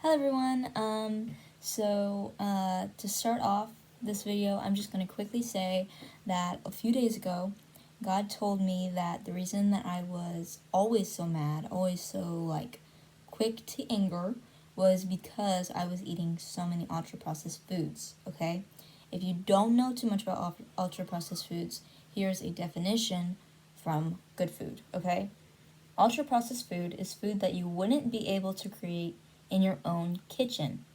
Hello everyone. To start off this video, I'm just going to quickly say that a few days ago, God told me that the reason that I was always so mad, always so quick to anger, was because I was eating so many ultra-processed foods, okay? If you don't know too much about ultra-processed foods, here's a definition from Good Food, okay? Ultra-processed food is food that you wouldn't be able to create in your own kitchen.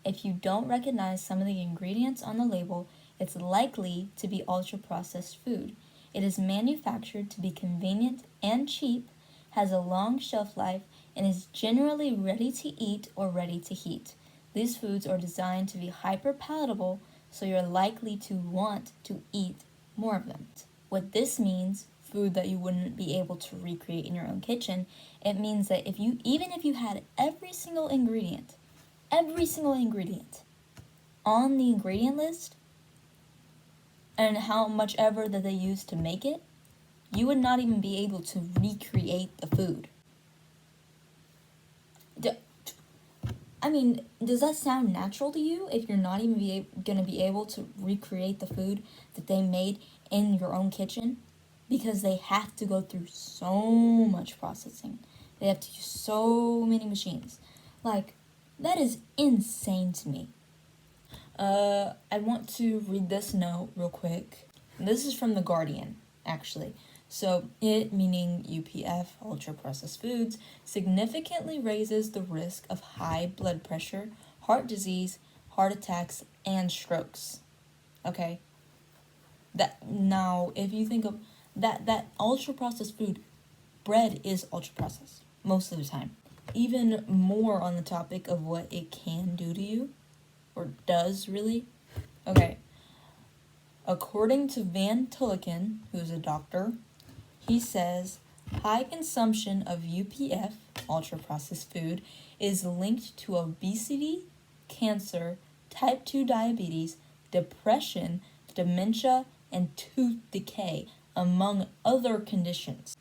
If you don't recognize some of the ingredients on the label, it's likely to be ultra-processed food. It is manufactured to be convenient and cheap, has a long shelf life, and is generally ready to eat or ready to heat. These foods are designed to be hyper-palatable, so you're likely to want to eat more of them. What this means, food that you wouldn't be able to recreate in your own kitchen, it means that even if you had every single ingredient on the ingredient list and how much ever that they used to make it, you would not even be able to recreate the food. Does that sound natural to you if you're not even going to be able to recreate the food that they made in your own kitchen? Because they have to go through so much processing. They have to use so many machines. That is insane to me. I want to read this note real quick. This is from The Guardian, actually. So, it, meaning UPF, ultra-processed foods, significantly raises the risk of high blood pressure, heart disease, heart attacks, and strokes. Okay? Now, if you think of that ultra-processed food, bread is ultra-processed most of the time. Even more on the topic of what it can do to you, or does really. Okay. According to Van Tulleken, who's a doctor, he says high consumption of UPF, ultra-processed food, is linked to obesity, cancer, type 2 diabetes, depression, dementia, and tooth decay, among other conditions.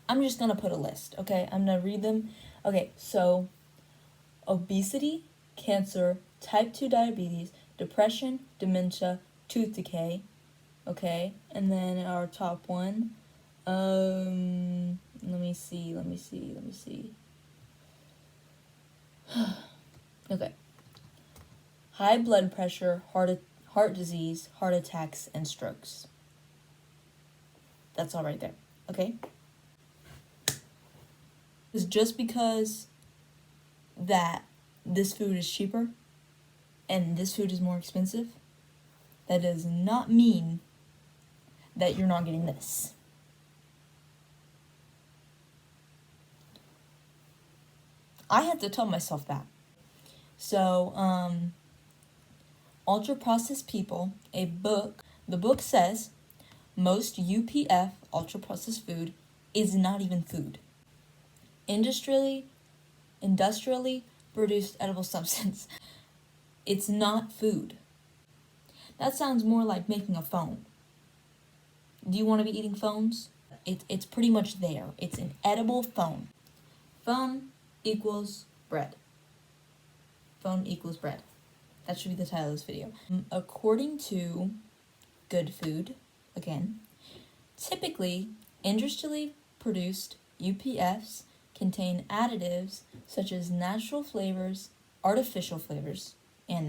I'm just going to put a list, okay? I'm going to read them. Okay, so obesity, cancer, type 2 diabetes, depression, dementia, tooth decay, okay? And then our top one, let me see. Okay. High blood pressure, heart disease, heart attacks, and strokes. That's all right there, okay? It's just because that this food is cheaper and this food is more expensive, that does not mean that you're not getting this. I had to tell myself that. So, Ultra-Processed People, the book says most UPF, ultra-processed food, is not even food. Industrially produced edible substance. It's not food. That sounds more like making a phone. Do you want to be eating phones? It's pretty much there. It's an edible phone. Phone equals bread. Phone equals bread. That should be the title of this video. According to Good Food, again, typically industrially produced UPFs contain additives such as natural flavors, artificial flavors, and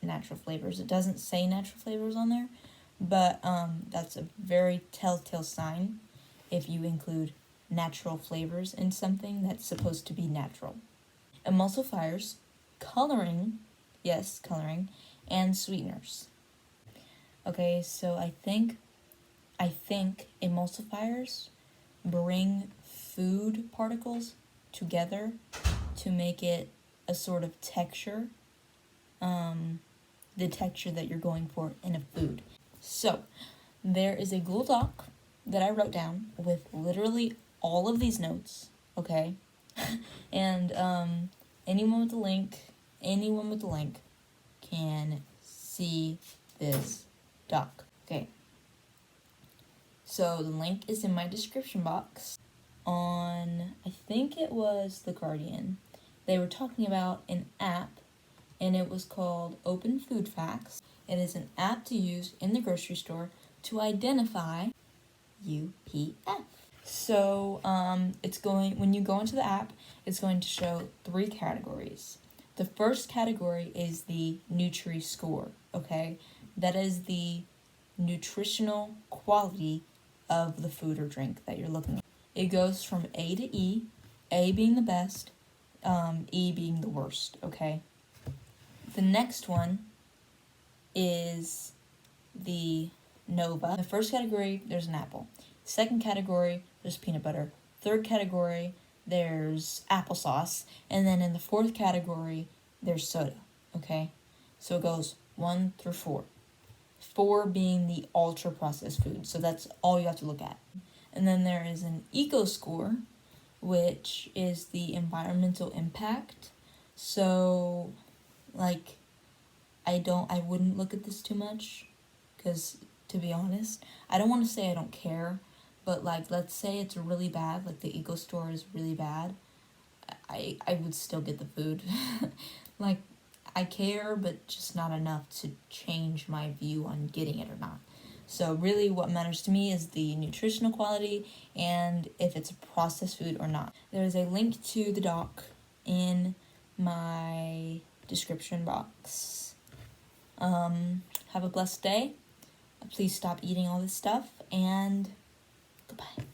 natural flavors. It doesn't say natural flavors on there, but that's a very telltale sign if you include natural flavors in something that's supposed to be natural. Emulsifiers, coloring, and sweeteners. Okay, so I think emulsifiers bring food particles together to make it a sort of texture, the texture that you're going for in a food. So, there is a Google Doc that I wrote down with literally all of these notes, okay? And anyone with the link can see this doc, okay? So the link is in my description box on, I think it was The Guardian. they were talking about an app, and it was called Open Food Facts. It is an app to use in the grocery store to identify UPF. So when you go into the app, it's going to show 3 categories. The first category is the Nutri-Score, okay? That is the nutritional quality of the food or drink that you're looking at. It goes from A to E, A being the best, E being the worst, okay? The next one is the Nova. In the first category, there's an apple. Second category, there's peanut butter. Third category, there's applesauce. And then in the fourth category, there's soda, okay? So it goes 1 through 4. 4 being the ultra-processed food, so that's all you have to look at. And then there is an Eco Score, which is the environmental impact. So, like, I wouldn't look at this too much, because, to be honest, I don't want to say I don't care, but, like, let's say it's really bad, like the Eco Store is really bad, I would still get the food. Like, I care, but just not enough to change my view on getting it or not. So really what matters to me is the nutritional quality and if it's a processed food or not. There's a link to the doc in my description box. Have a blessed day. Please stop eating all this stuff, and goodbye.